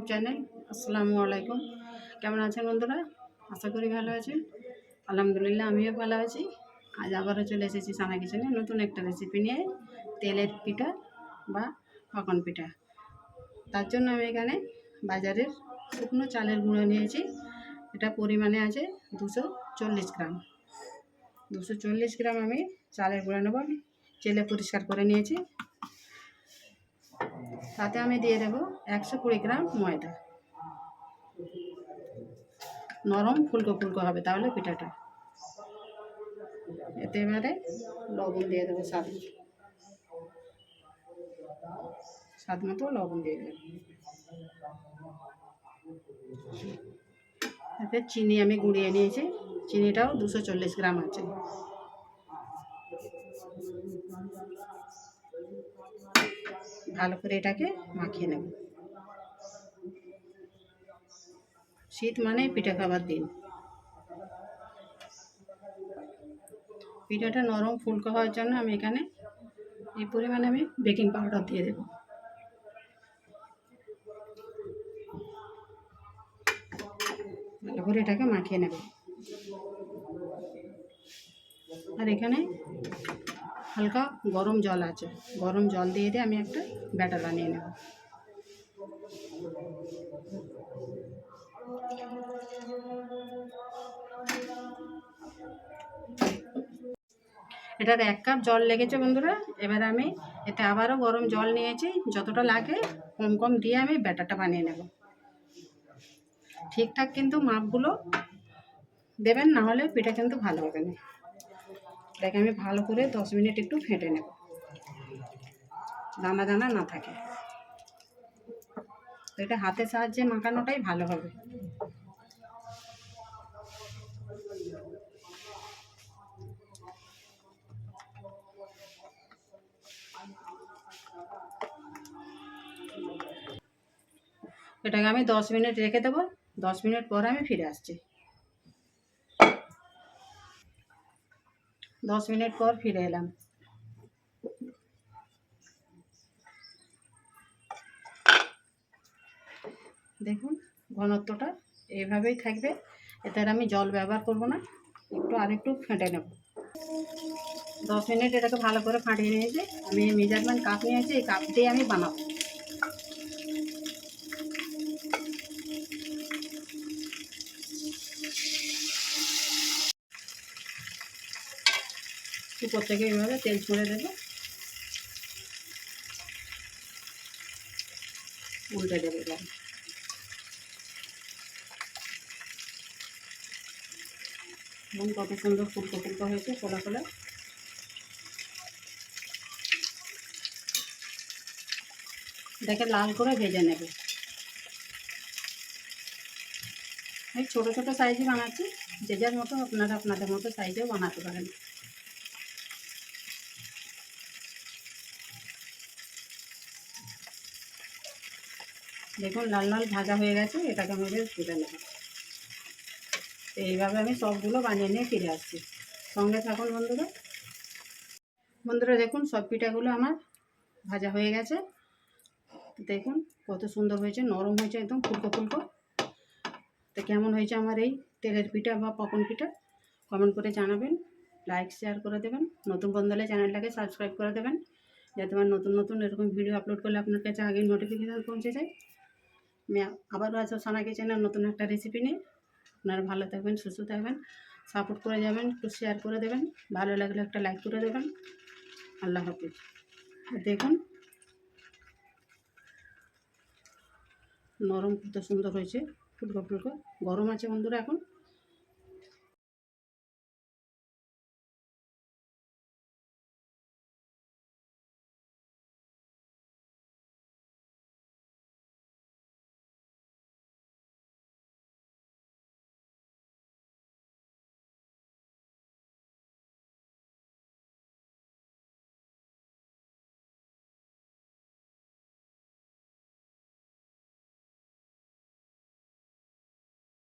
YouTube channel. আসসালামু আলাইকুম। কেমন আছেন বন্ধুরা? আশা করি ভালো আছেন। আলহামদুলিল্লাহ আমিও ভালো আছি। আজ আবারও চলে এসেছি সানা কিচেনে নতুন একটা রেসিপি নিয়ে, তেলের পিঠা বা মাখন পিঠা। তার জন্য আমি এখানে বাজারের শুকনো চালের গুঁড়ো নিয়েছি। এটা পরিমাণে আছে 240 গ্রাম। 240 গ্রাম আমি চালের গুঁড়ো নেব। চেলে পরিষ্কার করে নিয়েছি। তাতে আমি দিয়ে দেবো 120 গ্রাম ময়দা। নরম ফুলকো ফুলকো হবে তাহলে পিঠাটা। এতে এবারে লবণ দিয়ে দেবো স্বাদ মতো লবণ দিয়ে দেবো। এতে চিনি আমি গুঁড়িয়ে নিয়েছি, চিনিটাও 240 গ্রাম আছে। ভালো করে এটাকে মাখিয়ে নেব। শীত মানে পিঠা খাবার দিন। পিঠাটা নরম ফুলকো হওয়ার জন্য আমি এখানে এই পরিমাণে আমি বেকিং পাউডার দিয়ে দেব। ভালো করে এটাকে মাখিয়ে নেব। আর এখানে হালকা গরম জল আছে, গরম জল দিয়ে আমি একটা ব্যাটার বানিয়ে নেব। এটার 1 কাপ জল লেগেছে বন্ধুরা। এবার আমি এতে আবারও গরম জল নিয়েছি, যতটা লাগে কম কম দিয়ে আমি ব্যাটারটা বানিয়ে নেব। ঠিকঠাক কিন্তু মাপগুলো দেবেন, না হলে পিঠা কিন্তু ভালো হবে না। এটাকে আমি ভালো করে 10 মিনিট একটু ফেটে নেব, দানা দানা না থাকে। এটা হাতের সাহায্যে মাখানোটাই ভালো হবে। এটাকে আমি 10 মিনিট রেখে দেবো। 10 মিনিট পর আমি ফিরে আসছি। 10 মিনিট পর ফিরে এলাম। দেখুন ঘনত্বটা এইভাবেই থাকবে। এতে আর আমি জল ব্যবহার করব না, আরেকটু ফেটে নেব। 10 মিনিট এটাকে ভালো করে ফাটিয়ে নিয়েছি। আমি মেজারমেন্ট কাপ নিয়েছি, এই কাপ দিয়ে আমি বানাবো। উপর থেকে এইভাবে তেল ছড়ে দেবো, উল্টে দেবো। এবার কত সুন্দর ফুলকো ফুলকো হয়েছে, খোলা খোলা। দেখে লাল করে ভেজে নেবে। এই ছোটো ছোটো সাইজে বানাচ্ছি, যে যার মতো আপনারা আপনাদের মতো সাইজেও বানাতে পারেন। দেখুন লাল লাল ভাজা হয়ে গেছে, এটাকে আমি তুলে নেব। এইভাবে আমি সবগুলো বানিয়ে নিয়ে ফিরে আসছি। সঙ্গে থাকুন বন্ধুরা। বন্ধুরা দেখুন সব পিঠাগুলো আমার ভাজা হয়ে গেছে। দেখুন কত সুন্দর হয়েছে, নরম হয়েছে, একদম ফুলকো ফুলকো। তো কেমন হয়েছে আমার এই তেলের পিঠা বা পকন পিঠা কমেন্ট করে জানাবেন। লাইক শেয়ার করে দেবেন। নতুন বন্ধু হলে চ্যানেলটাকে সাবস্ক্রাইব করে দেবেন, যাতে আমার নতুন নতুন এরকম ভিডিও আপলোড করলে আপনার কাছে আগে নোটিফিকেশান পৌঁছে যায়। আমি আবারও আজও সানা কিচেনের নতুন একটা রেসিপি নিয়ে। আপনারা ভালো থাকবেন, সুস্থ থাকবেন, সাপোর্ট করে যাবেন, একটু শেয়ার করে দেবেন, ভালো লাগলে একটা লাইক করে দেবেন। আল্লাহ হাফিজ। দেখুন নরম কত সুন্দর হয়েছে, ফুলকো ফুলকো। গরম আছে বন্ধুরা এখন।